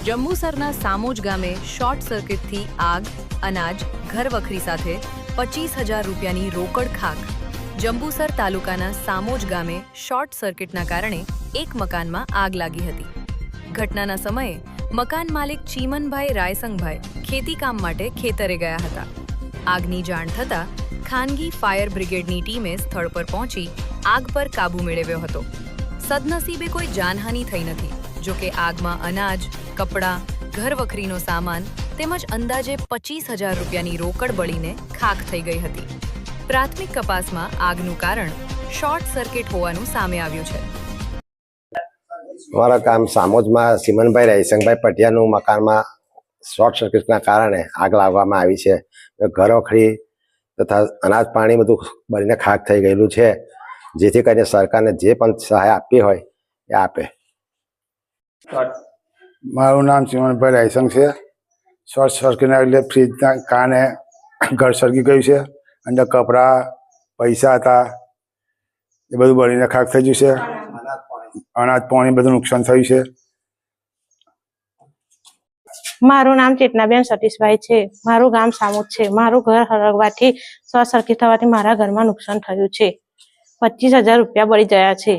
જંબુસરના સામોજ ગામે શોર્ટ સર્કિટથી આગ, અનાજ, ઘરવખરી સાથે 25,000 રૂપિયાની રોકડ ખાખ. જંબુસર તાલુકાના સામોજ ગામે શોર્ટ સર્કિટના કારણે એક મકાનમાં આગ લાગી હતી. ઘટનાના સમયે મકાન માલિક ચીમનભાઈ રાયસંગભાઈ ખેતીકામ માટે ખેતરે ગયા હતા. આગની જાણ થતાં ખાનગી ફાયર બ્રિગેડની ટીમે સ્થળ પર પહોંચી આગ પર કાબૂ મેળવ્યો હતો. સદનસીબે કોઈ જાનહાનિ થઈ નથી. જોકે આગમાં અનાજ, કપડાં, ઘરવખરીનો સામાન તેમજ અંદાજે 25,000 રૂપિયાની રોકડ બળીને ખાખ થઈ ગઈ હતી. પ્રાથમિક તપાસમાં આગનું કારણ શોર્ટ સર્કિટ હોવાનું સામે આવ્યું છે. અમારા ગામ સામોજમાં ચીમનભાઈ રાયસંગભાઈ પટિયાનું મકાનમાં શોર્ટ સર્કિટના કારણે આગ લાગવામાં આવી છે. ઘરવખરી તથા અનાજ પાણી બધું બળીને ખાખ થઈ ગયેલું છે. જેથી કરીને સરકારને જે પણ સહાય આપવી હોય એ આપે. મારું નામ ચીમનભાઈ રાયસંગ છે. શોર્ટ સર્કિટના એટલે ફ્રીજના કારણે ઘર સળગી ગયું છે. અંદર કપડાં, પૈસા હતા એ બધું બળીને ખાખ થઈ ગયું છે. અનાજ પાણી બધું નુકસાન થયું છે. મારું નામ ચેતનાબેન સતીશભાઈ છે. મારું ગામ સામોદ છે. મારું ઘર હરગવાથી શોર્ટ સર્કિટ થવાથી મારા ઘરમાં નુકસાન થયું છે. 25,000 રૂપિયા બળી ગયા છે.